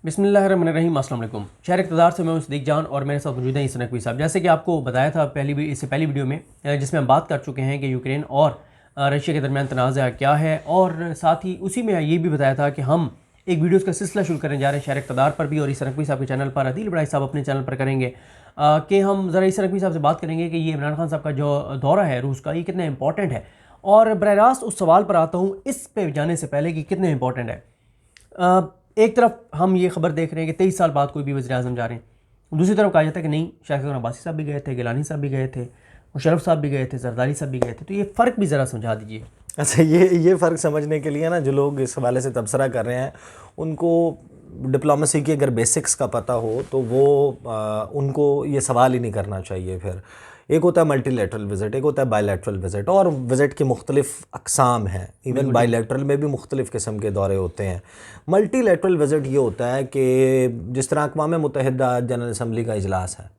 बिस्मिल्लाहिर्रहमानिर्रहीम, अस्सलाम वालेकुम। शहर इक़्तिदार से मैं हूं सिद्दीक़ जान और मेरे साथ मौजूद हैं इससे नकवी साहब। जैसे कि आपको बताया था इससे पहली वीडियो में, जिसमें हम बात कर चुके हैं कि यूक्रेन और रशिया के दरमियान तनाज़ा क्या है, और साथ ही उसी में ये भी बताया था कि हम एक वीडियोज़ का सिलसिला शुरू करने जा रहे हैं शहर इक़्तिदार पर भी और इससे नकवी साहब के चैनल पर, अदील बड़ाई साहब अपने चैनल पर करेंगे, कि हम ज़रा इससे नकवी साहब से बात करेंगे कि ये इमरान खान साहब का जो दौरा है रूस का, ये कितना इंपॉर्टेंट है। और बरह रास्त उस सवाल पर आता हूँ इस पे जाने से पहले कि कितने इंपॉर्टेंट है। एक तरफ हम ये खबर देख रहे हैं कि 23 साल बाद कोई भी वज़ीर आज़म जा रहे हैं, दूसरी तरफ कहा जाता है कि नहीं, शाहिद अब्बासी साहब भी गए थे, गिलानी साहब भी गए थे, मुशर्रफ साहब भी गए थे, जरदारी साहब भी गए थे। तो ये फ़र्क भी ज़रा समझा दीजिए। अच्छा, ये फ़र्क समझने के लिए ना, जो लोग इस हवाले से तबसरा कर रहे हैं उनको डिप्लोमेसी की अगर बेसिक्स का पता हो तो वो उनको ये सवाल ही नहीं करना चाहिए। फिर एक होता है मल्टीलेटरल विज़िट, एक होता है बायलैटरल विज़िट, और विज़िट के मुख्तलिफ़ अक़साम हैं। इवन बायलैटरल में भी मुख्तलिफ़ किस्म के दौरे होते हैं। मल्टीलेटरल विज़िट ये होता है कि जिस तरह अक़वाम मुत्तहिदा जनरल असम्बली का इजलास है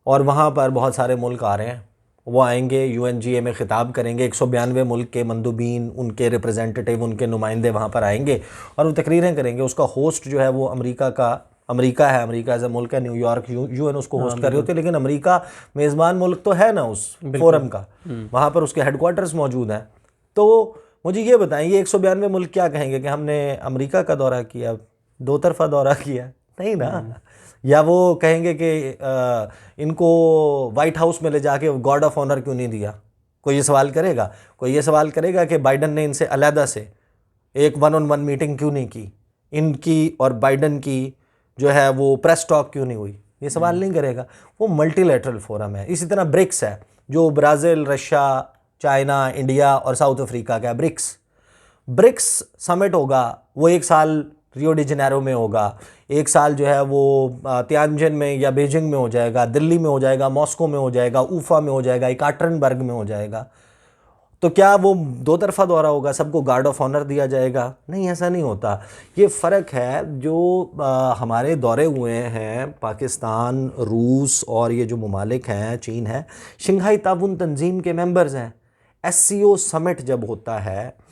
और वहाँ पर बहुत सारे मुल्क आ रहे हैं, वो आएंगे, UNGA में ख़िताब करेंगे, 192 मुल्क के मंदूबीन, उनके रिप्रेजेंटेटिव, उनके नुमाइंदे वहाँ पर आएंगे और वो तकरीरें करेंगे। उसका होस्ट जो है वो अमेरिका है, अमेरिका एज ए मुल्क है, न्यूयॉर्क UN उसको होस्ट कर रही होती है, लेकिन अमेरिका मेज़बान मुल्क तो है ना उस फोरम का, वहाँ पर उसके हेडक्वार्टर्स मौजूद हैं। तो मुझे ये बताएं, ये 192 मुल्क क्या कहेंगे कि हमने अमेरिका का दौरा किया, दो तरफ़ा दौरा किया? नहीं ना। या वो कहेंगे कि इनको वाइट हाउस में ले जाके गार्ड ऑफ ऑनर क्यों नहीं दिया? कोई ये सवाल करेगा? कोई ये सवाल करेगा कि बाइडन ने इनसे अलहदा से एक 1-on-1 मीटिंग क्यों नहीं की, इनकी और बाइडन की जो है वो प्रेस टॉक क्यों नहीं हुई? ये सवाल नहीं करेगा। वो मल्टीलेटरल फोरम है। इसी तरह ब्रिक्स है, जो ब्राज़ील, रशिया, चाइना, इंडिया और साउथ अफ्रीका का ब्रिक्स समिट होगा। वो एक साल रियो डी जेनेरो में होगा, एक साल जो है वो तियानजिन में या बीजिंग में हो जाएगा, दिल्ली में हो जाएगा, मॉस्को में हो जाएगा, ऊफा में हो जाएगा, इकाटरनबर्ग में हो जाएगा। तो क्या वो दो तरफ़ा दौरा होगा, सबको गार्ड ऑफ ऑनर दिया जाएगा? नहीं, ऐसा नहीं होता। ये फ़र्क है जो हमारे दौरे हुए हैं पाकिस्तान, रूस और ये जो ममालिक हैं, चीन है, शंघाई ताउन तंजीम के मेंबर्स हैं। SCO समिट जब होता है,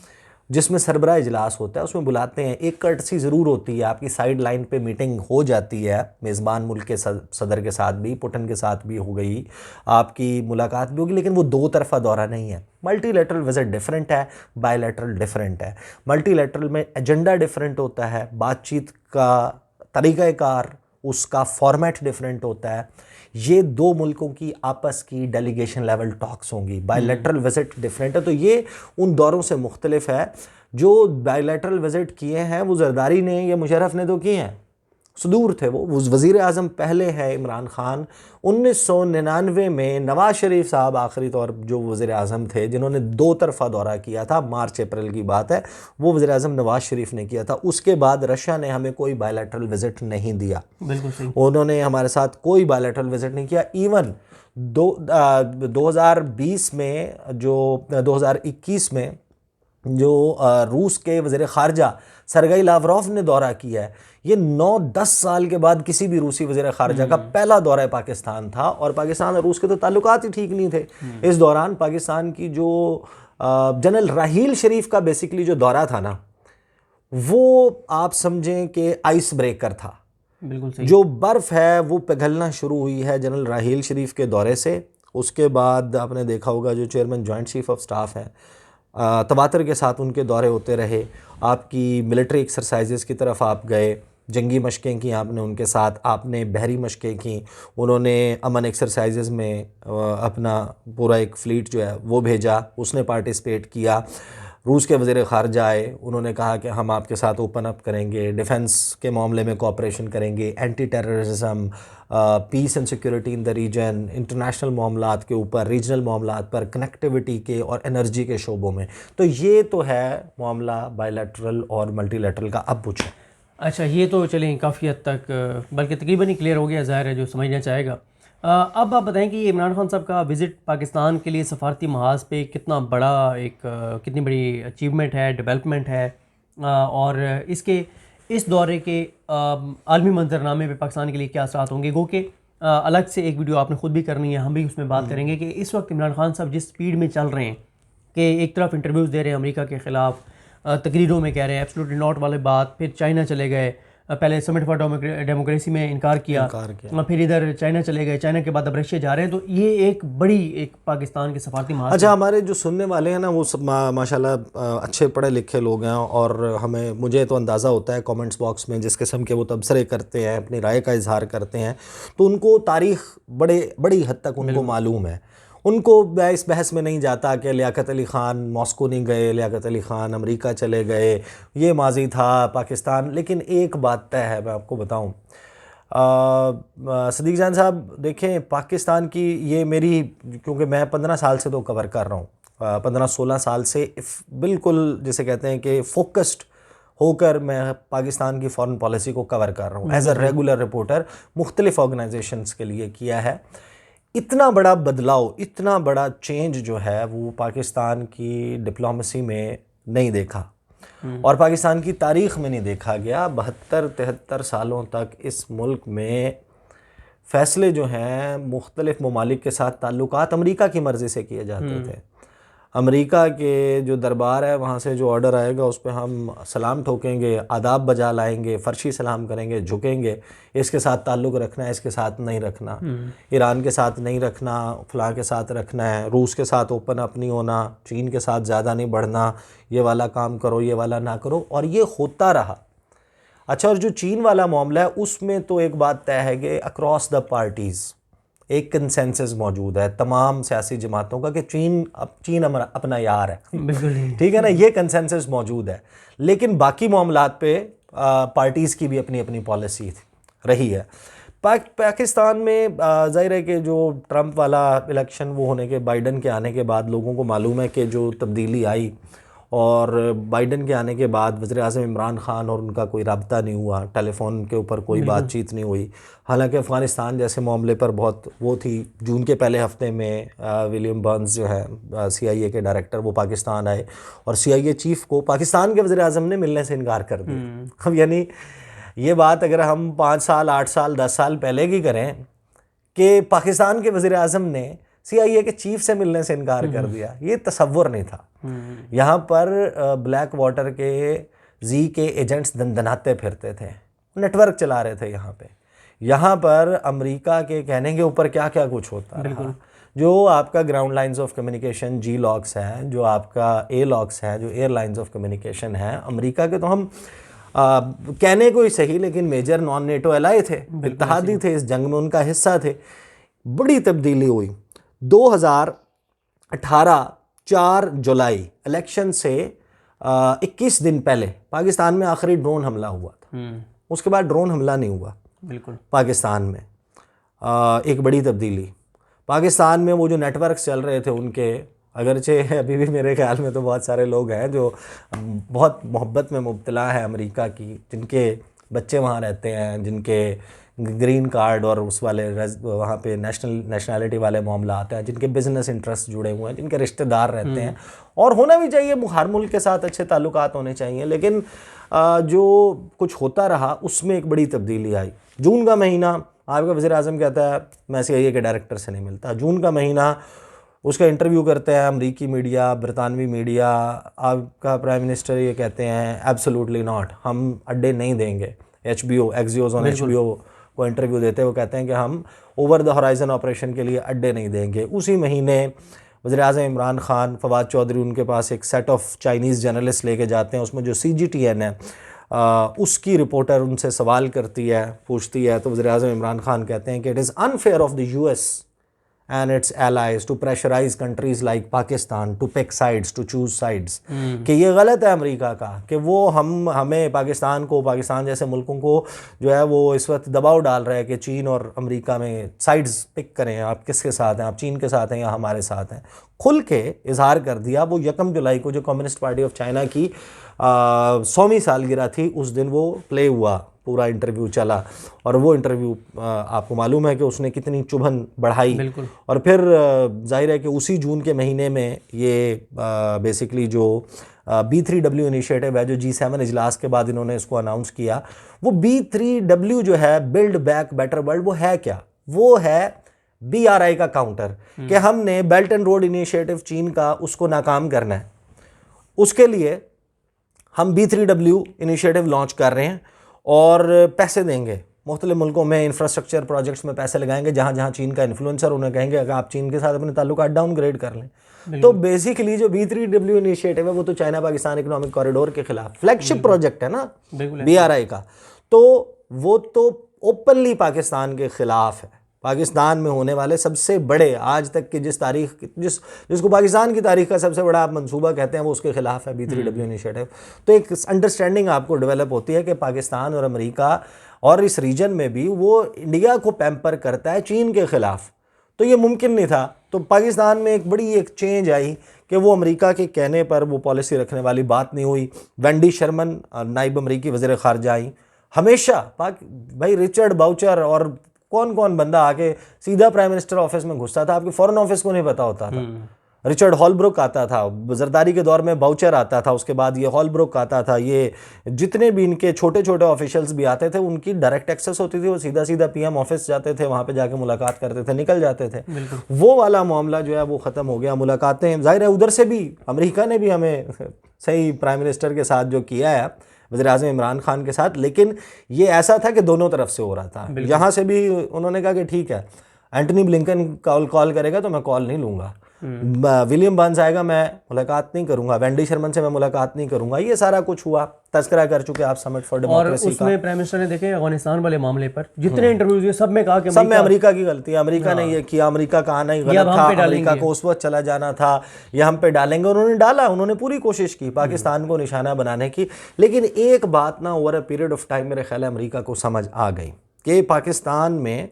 जिसमें सरबराह इजलास होता है, उसमें बुलाते हैं, एक कर्टसी ज़रूर होती है, आपकी साइड लाइन पे मीटिंग हो जाती है, मेज़बान मुल्क के सदर के साथ भी, पुतिन के साथ भी हो गई, आपकी मुलाकात भी होगी, लेकिन वो दो तरफ़ा दौरा नहीं है। मल्टीलेटरल विज़िट डिफरेंट है, बायलैटरल डिफरेंट है। मल्टीलेटरल में एजेंडा डिफरेंट होता है, बातचीत का तरीक़ाकार, उसका फॉर्मेट डिफरेंट होता है। ये दो मुल्कों की आपस की डेलीगेशन लेवल टॉक्स होंगी। बायलैटरल विज़िट डिफरेंट है। तो ये उन दौरों से मुख्तलिफ है। जो बायलैटरल विज़िट किए हैं वो जरदारी ने या मुशर्रफ ने तो किए हैं, सुदूर थे वो वज़ीर आज़म पहले है इमरान खान। 1999 में नवाज़ शरीफ साहब आखिरी तौर जो वज़ीर आज़म थे, जिन्होंने दो तरफ़ा दौरा किया था, मार्च अप्रैल की बात है, वो वज़ीर आज़म नवाज़ शरीफ ने किया था। उसके बाद रशिया ने हमें कोई बायलैटरल विज़िट नहीं दिया। बिल्कुल सही। उन्होंने हमारे साथ कोई बायलैटरल विज़िट नहीं किया। इवन 2020 में, जो 2021 में जो रूस के वज़ीर ख़ारजा सरगई लावरोव ने दौरा किया है, ये 9-10 साल के बाद किसी भी रूसी वज़ीर ख़ारजा का पहला दौरा पाकिस्तान था। और पाकिस्तान और रूस के तो ताल्लुकात ही ठीक नहीं थे। इस दौरान पाकिस्तान की जो जनरल राहील शरीफ का बेसिकली जो दौरा था ना, वो आप समझें कि आइस ब्रेकर था। बिल्कुल सही। जो बर्फ़ है वो पिघलना शुरू हुई है जनरल राहील शरीफ के दौरे से। उसके बाद आपने देखा होगा जो chairman joint chief of staff हैं, तवातर के साथ उनके दौरे होते रहे। आपकी मिलिट्री एक्सरसाइजेज़ की तरफ आप गए, जंगी मशक़ें की आपने उनके साथ, आपने बहरी मशक़ें की, उन्होंने अमन एक्सरसाइजेज़ में अपना पूरा एक फ़्लीट जो है वो भेजा, उसने पार्टिसिपेट किया। रूस के वज़ीर ख़ारजा आए, उन्होंने कहा कि हम आपके साथ ओपन अप करेंगे, डिफेंस के मामले में कोऑपरेशन करेंगे, anti terrorism, peace and security in the region, international मामलात के ऊपर, रीजनल मामलात पर, कनेक्टिविटी के और एनर्जी के शोबों में। तो ये तो है मामला बायलैटरल और मल्टीलैटरल का। अब पूछें। अच्छा, ये तो चलें काफ़ी हद तक, बल्कि तकरीबन ही क्लियर हो गया, ज़ाहिर है जो समझना चाहेगा। अब आप बताएं कि ये इमरान खान साहब का विज़िट पाकिस्तान के लिए सफारती महाज पे कितना बड़ा कितनी बड़ी अचीवमेंट है, डेवलपमेंट है, और इस दौरे के आलमी मंजरनामे पे पाकिस्तान के लिए क्या असरात होंगे। गो कि अलग से एक वीडियो आपने ख़ुद भी करनी है, हम भी उसमें बात करेंगे कि इस वक्त इमरान खान साहब जिस स्पीड में चल रहे हैं कि एक तरफ इंटरव्यूज़ दे रहे हैं अमेरिका के ख़िलाफ़, तकरीरों में कह रहे हैं एब्सोल्युटली नॉट वाली बात, फिर चाइना चले गए, पहले समिट फॉर डेमोक्रेसी में इनकार किया, फिर इधर चाइना चले गए, चाइना के बाद अब रशिया जा रहे हैं। तो ये एक बड़ी पाकिस्तान के सफारती महाज। अच्छा, हमारे जो सुनने वाले हैं ना वो सब माशाल्लाह अच्छे पढ़े लिखे लोग हैं, और मुझे तो अंदाज़ा होता है कमेंट्स बॉक्स में जिस किस्म के वो तबसरे करते हैं, अपनी राय का इजहार करते हैं, तो उनको तारीख़ बड़ी हद तक उनको मालूम है। उनको इस बहस में नहीं जाता कि लियाकत अली ख़ान मॉस्को नहीं गए, लियाकत अली ख़ान अमेरिका चले गए, ये माजी था पाकिस्तान। लेकिन एक बात तय है, मैं आपको बताऊं सदीक जान साहब, देखें पाकिस्तान की ये मेरी, क्योंकि मैं 15 साल से तो कवर कर रहा हूँ, 15-16 साल से बिल्कुल जिसे कहते हैं कि फोकस्ड होकर मैं पाकिस्तान की फ़ॉरेन पॉलिसी को कवर कर रहा हूँ एज अ रेगुलर रिपोर्टर, मुख्तलिफ़ ऑर्गेनाइजेशंस के लिए किया है। इतना बड़ा बदलाव, इतना बड़ा चेंज जो है वो पाकिस्तान की डिप्लोमेसी में नहीं देखा, और पाकिस्तान की तारीख़ में नहीं देखा गया। 72-73 सालों तक इस मुल्क में फ़ैसले जो हैं मुख्तलिफ़ ममालिक के साथ ताल्लुकात अमेरिका की मर्ज़ी से किए जाते थे। अमेरिका के जो दरबार है वहाँ से जो ऑर्डर आएगा उस पर हम सलाम ठोकेंगे, आदाब बजा लाएंगे, फ़र्शी सलाम करेंगे, झुकेंगे, इसके साथ ताल्लुक़ रखना है, इसके साथ नहीं रखना, ईरान के साथ नहीं रखना, फ़लाँ के साथ रखना है, रूस के साथ ओपन अप नहीं होना, चीन के साथ ज़्यादा नहीं बढ़ना, ये वाला काम करो, ये वाला ना करो, और ये होता रहा। अच्छा, और जो चीन वाला मामला है उसमें तो एक बात तय है कि अक्रॉस द पार्टीज़ एक कंसेंसस मौजूद है तमाम सियासी जमातों का कि चीन अपना यार है, बिल्कुल ठीक है ना, ये कंसेंसस मौजूद है। लेकिन बाकी मामलात पे पार्टीज़ की भी अपनी अपनी पॉलिसी रही है। पाकिस्तान में जाहिर है कि जो ट्रंप वाला इलेक्शन वो होने के, बाइडन के आने के बाद लोगों को मालूम है कि जो तब्दीली आई, और बाइडन के आने के बाद वज़ीर-ए-आज़म इमरान ख़ान और उनका कोई रब्ता नहीं हुआ, टेलीफोन के ऊपर कोई बातचीत नहीं हुई। हालांकि अफ़गानिस्तान जैसे मामले पर बहुत वो थी। जून के पहले हफ्ते में विलियम बर्न्स जो है CIA के डायरेक्टर, वो पाकिस्तान आए और CIA चीफ़ को पाकिस्तान के वज़ीर-ए-आज़म ने मिलने से इनकार कर दिया। अब यानी ये बात अगर हम 5 साल 8 साल 10 साल पहले की करें कि पाकिस्तान के वज़ीर-ए-आज़म ने CIA के चीफ से मिलने से इनकार कर दिया, ये तसव्वुर नहीं था। यहाँ पर ब्लैक वाटर के जी के एजेंट्स दंदनाते फिरते थे, नेटवर्क चला रहे थे यहाँ पर अमेरिका के कहने के ऊपर क्या क्या कुछ होता है। जो आपका ground lines of communication GLOCs हैं, जो आपका ए लॉक्स हैं, जो एयर लाइंस ऑफ कम्युनिकेशन हैं अमेरिका के, तो हम कहने को ही सही लेकिन मेजर नॉन नेटो एलाई थे, इत्तेहादी थे, इस जंग में उनका हिस्सा थे। बड़ी तब्दीली हुई 2018 4 जुलाई इलेक्शन से 21 दिन पहले पाकिस्तान में आखिरी ड्रोन हमला हुआ था। उसके बाद ड्रोन हमला नहीं हुआ बिल्कुल पाकिस्तान में। एक बड़ी तब्दीली पाकिस्तान में, वो जो नेटवर्क्स चल रहे थे उनके, अगरचे अभी भी मेरे ख्याल में तो बहुत सारे लोग हैं जो बहुत मोहब्बत में मुब्तला है अमेरिका की, जिनके बच्चे वहाँ रहते हैं, जिनके ग्रीन कार्ड और उस वाले वहाँ पे नेशनैलिटी वाले मामला आते हैं, जिनके बिज़नेस इंटरेस्ट जुड़े हुए हैं, जिनके रिश्तेदार रहते हैं, और होना भी चाहिए, हर मुल्क के साथ अच्छे ताल्लुकात होने चाहिए। लेकिन जो कुछ होता रहा उसमें एक बड़ी तब्दीली आई। जून का महीना, आपका वज़ीर-ए-आज़म कहता है मैं CIA के डायरेक्टर से नहीं मिलता। जून का महीना उसका इंटरव्यू करते हैं अमरीकी मीडिया, बरतानवी मीडिया, आपका प्राइम मिनिस्टर ये कहते हैं एब्सोल्युटली नॉट, हम अड्डे नहीं देंगे। HBO एक्सियोस ऑन HBO को इंटरव्यू देते हुए कहते हैं कि हम ओवर द हॉराइजन ऑपरेशन के लिए अड्डे नहीं देंगे। उसी महीने वज़ीर-ए-आज़म इमरान ख़ान, फवाद चौधरी उनके पास एक सेट ऑफ चाइनीज़ जर्नलिस्ट लेके जाते हैं। उसमें जो CGTN है उसकी रिपोर्टर उनसे सवाल करती है, पूछती है, तो वज़ीर-ए-आज़म इमरान ख़ान कहते हैं कि it is unfair of the US and its allies to pressurize countries like Pakistan to pick sides, to choose sides, कि ये गलत है अमेरिका का कि वो हमें पाकिस्तान जैसे मुल्कों को जो है वो इस वक्त दबाव डाल रहा है कि चीन और अमेरिका में साइड्स पिक करें, आप किसके साथ हैं, आप चीन के साथ हैं या हमारे साथ हैं। खुल के इजहार कर दिया। वो 1 जुलाई को जो कम्युनिस्ट पार्टी ऑफ चाइना की 100वीं सालगिरह थी, उस दिन वो प्ले हुआ, पूरा इंटरव्यू चला, और वो इंटरव्यू आपको मालूम है कि उसने कितनी चुभन बढ़ाई। और फिर जाहिर है कि उसी जून के महीने में ये बेसिकली जो B3W इनिशिएटिव है, जो G7 इजलास के बाद इन्होंने इसको अनाउंस किया, वो B3W जो है, बिल्ड बैक बेटर वर्ल्ड, वो है क्या? वो है BRI का काउंटर, कि हमने बेल्ट एंड रोड इनिशिएटिव चीन का उसको नाकाम करना है। उसके लिए हम B3W इनिशिएटिव लॉन्च कर रहे हैं, और पैसे देंगे, मुख्तलिफ मुल्कों में इंफ्रास्ट्रक्चर प्रोजेक्ट्स में पैसे लगाएंगे, जहाँ जहाँ चीन का इन्फ्लुएंसर, उन्हें कहेंगे अगर आप चीन के साथ अपने ताल्लुकात डाउनग्रेड कर लें। तो बेसिकली जो B3W इनिशिएटिव है वो तो चाइना पाकिस्तान इकोनॉमिक कॉरिडोर के खिलाफ फ्लैगशिप प्रोजेक्ट है ना BRI का, तो वो तो ओपनली पाकिस्तान के खिलाफ है। पाकिस्तान में होने वाले सबसे बड़े आज तक के जिसको पाकिस्तान की तारीख का सबसे बड़ा आप मंसूबा कहते हैं, वो उसके खिलाफ है B3W इनिशिएटिव। तो एक अंडरस्टैंडिंग आपको डेवलप होती है कि पाकिस्तान और अमेरिका और इस रीजन में भी वो इंडिया को पैम्पर करता है चीन के खिलाफ। तो ये मुमकिन नहीं था। तो पाकिस्तान में एक बड़ी एक चेंज आई कि वो अमेरिका के कहने पर वो पॉलिसी रखने वाली बात नहीं हुई। वेंडी शर्मन नाइब अमरीकी वज़ीर ख़ारजा आई। हमेशा भाई रिचर्ड बाउचर और कौन कौन बंदा आके सीधा प्राइम मिनिस्टर ऑफिस में घुसता था, आपके फॉरेन ऑफिस को नहीं पता होता था। रिचर्ड हॉलब्रुक आता था, जरदारी के दौर में बाउचर आता था, उसके बाद ये हॉलब्रुक आता था, ये जितने भी इनके छोटे छोटे ऑफिशियल्स भी आते थे उनकी डायरेक्ट एक्सेस होती थी, वो सीधा सीधा PM ऑफिस जाते थे, वहाँ पे जाके मुलाकात करते थे, निकल जाते थे। वो वाला मामला जो है वो ख़त्म हो गया। मुलाकातें जाहिर है उधर से भी अमेरिका ने भी हमें सही प्राइम मिनिस्टर के साथ जो किया है, वज़ीर-ए-आज़म इमरान खान के साथ, लेकिन ये ऐसा था कि दोनों तरफ से हो रहा था। यहाँ से भी उन्होंने कहा कि ठीक है एंटनी ब्लिंकन कॉल करेगा तो मैं कॉल नहीं लूँगा, विलियम बर्न्स आएगा मैं मुलाकात नहीं करूंगा, वेंडी शर्मन से मैं मुलाकात नहीं करूंगा। ये सारा कुछ हुआ, तस्करा कर चुके आप समिट फॉर डेमोक्रेसी का। उसमें प्राइम मिनिस्टर ने देखे अफगानिस्तान वाले मामले पर जितने इंटरव्यूज हुए सब में कहा कि सब में अमेरिका की गलती है, अमेरिका ने ये किया, अमेरिका का आना ही गलत था, अमेरिका को उस वक्त चला जाना था, ये हम पे डालेंगे। उन्होंने डाला, उन्होंने पूरी कोशिश की पाकिस्तान को निशाना बनाने की। लेकिन एक बात ना over a period of time मेरे ख्याल है अमेरिका को समझ आ गई कि पाकिस्तान में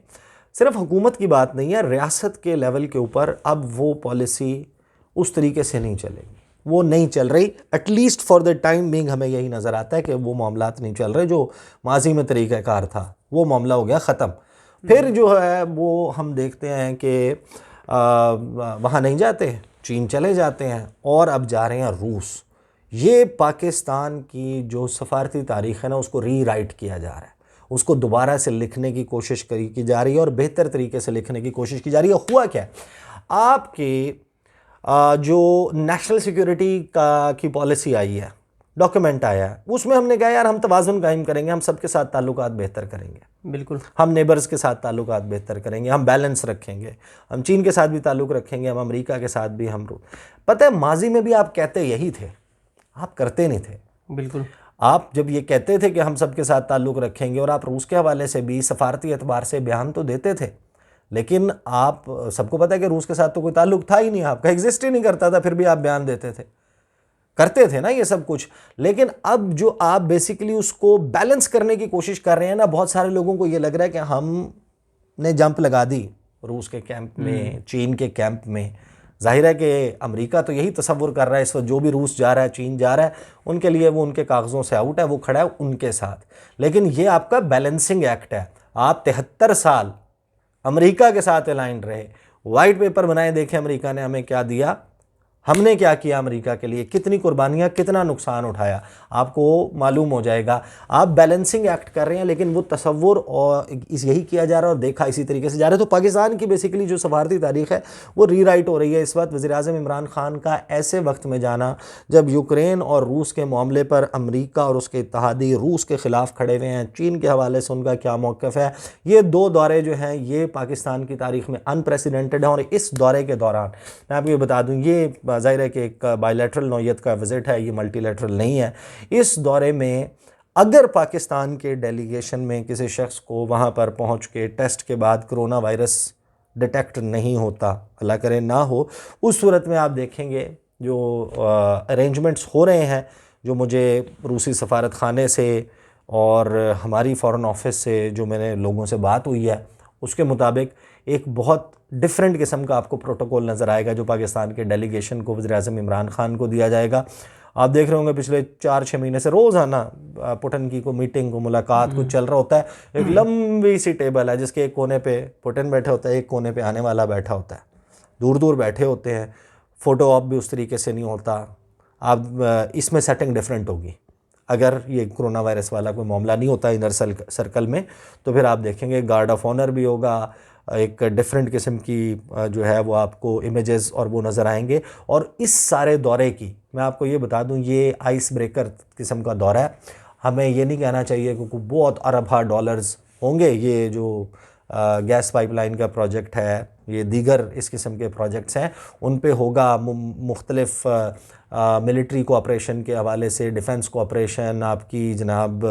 सिर्फ हुकूमत की बात नहीं है, रियासत के लेवल के ऊपर अब वो पॉलिसी उस तरीके से नहीं चलेगी, वो नहीं चल रही। At least for the time being हमें यही नज़र आता है कि वो मामलात नहीं चल रहे जो माजी में तरीक़ाकार था, वो मामला हो गया ख़त्म। फिर जो है वो हम देखते हैं कि वहाँ नहीं जाते, चीन चले जाते हैं और अब जा रहे हैं रूस। ये पाकिस्तान की जो सफारती तारीख़ है ना उसको रीराइट किया जा रहा है, उसको दोबारा से लिखने की कोशिश की जा रही है और बेहतर तरीके से लिखने की कोशिश की जा रही है। हुआ क्या है, आपकी जो नेशनल सिक्योरिटी की पॉलिसी आई है, डॉक्यूमेंट आया है, उसमें हमने कहा यार हम तवाज़ुन कायम करेंगे, हम सबके साथ ताल्लुकात बेहतर करेंगे, बिल्कुल हम नेबर्स के साथ ताल्लुकात बेहतर करेंगे, हम बैलेंस रखेंगे, हम चीन के साथ भी ताल्लुक़ रखेंगे, हम अमेरिका के साथ भी। हम पता है माजी में भी आप कहते यही थे, आप करते नहीं थे। बिल्कुल आप जब ये कहते थे कि हम सबके साथ ताल्लुक़ रखेंगे और आप रूस के हवाले से भी सफारती एतबार से बयान तो देते थे, लेकिन आप सबको पता है कि रूस के साथ तो कोई ताल्लुक़ था ही नहीं, आपका एग्जिस्ट ही नहीं करता था, फिर भी आप बयान देते थे, करते थे ना ये सब कुछ। लेकिन अब जो आप बेसिकली उसको बैलेंस करने की कोशिश कर रहे हैं ना, बहुत सारे लोगों को ये लग रहा है कि हमने जंप लगा दी रूस के कैंप में, चीन के कैंप में। जाहिर है कि अमेरिका तो यही तसव्वुर कर रहा है इस वक्त, जो भी रूस जा रहा है, चीन जा रहा है, उनके लिए वो उनके कागज़ों से आउट है, वो खड़ा है उनके साथ। लेकिन ये आपका बैलेंसिंग एक्ट है। आप 73 साल अमेरिका के साथ अलाइंड रहे, वाइट पेपर बनाए, देखें अमेरिका ने हमें क्या दिया, हमने क्या किया अमेरिका के लिए, कितनी कुर्बानियाँ, कितना नुकसान उठाया, आपको मालूम हो जाएगा। आप बैलेंसिंग एक्ट कर रहे हैं, लेकिन वो तसव्वुर और यही किया जा रहा है और देखा इसी तरीके से जा रहा है। तो पाकिस्तान की बेसिकली जो सफारती तारीख़ है वो रीराइट हो रही है इस वक्त। वज़ीर-ए-आज़म इमरान खान का ऐसे वक्त में जाना जब यूक्रेन और रूस के मामले पर अमेरिका और उसके इत्तेहादी रूस के ख़िलाफ़ खड़े हुए हैं, चीन के हवाले से उनका क्या मौक़िफ़ है, ये दो दौरे जो हैं ये पाकिस्तान की तारीख़ में अनप्रेसिडेंटेड हैं। और इस दौरे के दौरान मैं आपको ये बता दूँ, ये ज़ाहिर है कि एक बायलैटरल नौयत का विज़िट है, ये मल्टीलैटरल नहीं है। इस दौरे में अगर पाकिस्तान के डेलीगेशन में किसी शख्स को वहाँ पर पहुँच के टेस्ट के बाद कोरोना वायरस डिटेक्ट नहीं होता, अल्लाह करे ना हो, उस सूरत में आप देखेंगे जो अरेंजमेंट्स हो रहे हैं, जो मुझे रूसी सफारत खाने से और हमारी फ़ॉरेन ऑफिस से जो मैंने लोगों से बात हुई है, उसके मुताबिक एक बहुत डिफरेंट किस्म का आपको प्रोटोकॉल नज़र आएगा जो पाकिस्तान के डेलीगेशन को वज़ीर-ए-आज़म इमरान खान को दिया जाएगा। आप देख रहे होंगे पिछले 4-6 महीने से रोज़ाना पुतिन की को मीटिंग को मुलाकात कुछ चल रहा होता है। एक लंबी सी टेबल है जिसके एक कोने पे पुतिन बैठा होता है, एक कोने पे आने वाला बैठा होता है, दूर दूर बैठे होते हैं। फ़ोटो ऑप भी उस तरीके से नहीं होता। आप इसमें सेटिंग डिफरेंट होगी। अगर ये कोरोना वायरस वाला कोई मामला नहीं होता इनर सर्कल में, तो फिर आप देखेंगे गार्ड ऑफ ऑनर भी होगा, एक डिफरेंट किस्म की जो है वो आपको इमेजेस और वो नज़र आएंगे। और इस सारे दौरे की मैं आपको ये बता दूं, ये आइस ब्रेकर किस्म का दौरा है। हमें ये नहीं कहना चाहिए क्योंकि बहुत अरबा डॉलर्स होंगे ये जो गैस पाइपलाइन का प्रोजेक्ट है, ये दीगर इस किस्म के प्रोजेक्ट्स हैं, उन पे होगा मुख्तलिफ मिलिट्री कोऑपरेशन के हवाले से, डिफेंस कोऑपरेशन, आपकी जनाब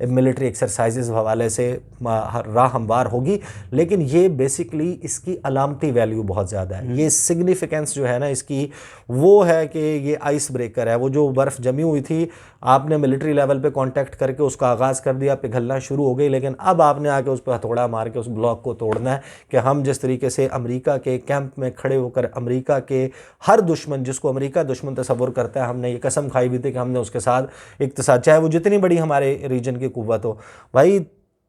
मिलिट्री एक्सरसाइजेज हवाले से राह हमवार होगी। लेकिन ये बेसिकली इसकी अलामती वैल्यू बहुत ज़्यादा है। ये सिग्निफिकेंस जो है ना इसकी वो है कि ये आइस ब्रेकर है। वो जो बर्फ़ जमी हुई थी, आपने मिलिट्री लेवल पे कांटेक्ट करके उसका आगाज़ कर दिया, पिघलना शुरू हो गई, लेकिन अब आपने आके उस पर हथौड़ा मार के उस ब्लॉक को तोड़ना है कि हम जिस तरीके से अमेरिका के कैंप में खड़े होकर अमेरिका के हर दुश्मन, जिसको अमेरिका दुश्मन तस्वुर करता है, हमने ये कसम खाई भी थी कि हमने उसके साथ इक़्तिसाद, चाहे वो जितनी बड़ी हमारे रीजन की कुव्वत हो। भाई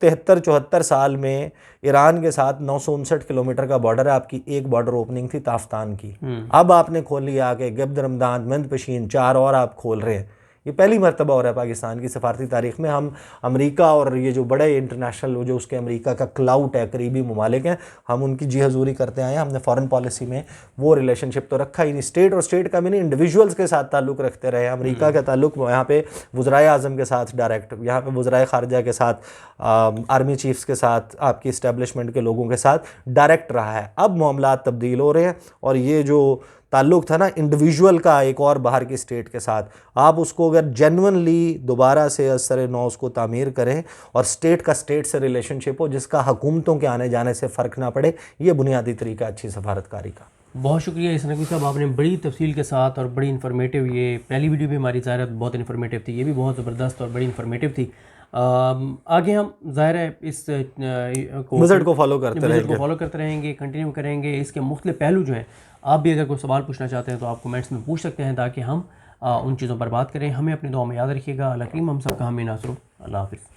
73-74 साल में ईरान के साथ 959 किलोमीटर का बॉर्डर है, आपकी एक बॉर्डर ओपनिंग थी ताफ्तान की, अब आपने खोल लिया आके गिब्द रमदान, मंद पशीन, 4 और आप खोल रहे हैं। ये पहली मरतबा हो रहा है पाकिस्तान की सफारती तारीख में। हम अमेरिका और ये जो बड़े इंटरनेशनल जो उसके अमेरिका का क्लाउट है, करीबी ममालिक हैं, हम उनकी जी हजूरी करते आए हैं। हमने फॉरेन पॉलिसी में वो रिलेशनशिप तो रखा ही नहीं, स्टेट और स्टेट का भी नहीं, इंडिविजुअल्स के साथ ताल्लुक़ रखते रहे। अमेरिका का ताल्लुक़ यहाँ पे वज़राए आज़म के साथ डायरेक्ट, यहाँ पे वज़राए ख़ारजा के साथ, आर्मी चीफ्स के साथ, आपकी इस्टेब्लिशमेंट के लोगों के साथ डायरेक्ट रहा है। अब मामलात तब्दील हो रहे हैं और ये जो ताल्लुक़ था ना इंडिविजुअल का एक और बाहर की स्टेट के साथ, आप उसको अगर जेन्युइनली दोबारा से असर नौ उसको तामीर करें और स्टेट का स्टेट से रिलेशनशिप हो जिसका हुकूमतों के आने जाने से फ़र्क ना पड़े, ये बुनियादी तरीका अच्छी सफारतकारी का। बहुत शुक्रिया इसनक नकवी साहब, आपने बड़ी तफसील के साथ और बड़ी इन्फॉर्मेटिव, ये पहली वीडियो भी हमारी ज़ाहिर बहुत इन्फॉर्मेटिव थी, ये भी बहुत ज़बरदस्त और बड़ी इन्फॉर्मेटिव थी। आगे हम ज़ाहिर है इस विज़िट को फॉलो करते रहेंगे, कंटिन्यू करेंगे। इसके मुख्तलिफ पहलू जो हैं, आप भी अगर कोई सवाल पूछना चाहते हैं तो आप कमेंट्स में पूछ सकते हैं ताकि हम उन चीज़ों पर बात करें। हमें अपनी दुआ में याद रखिएगा। अल्लाह करीम हम सब का हमें नासरो। अल्लाह हाफ़िज़।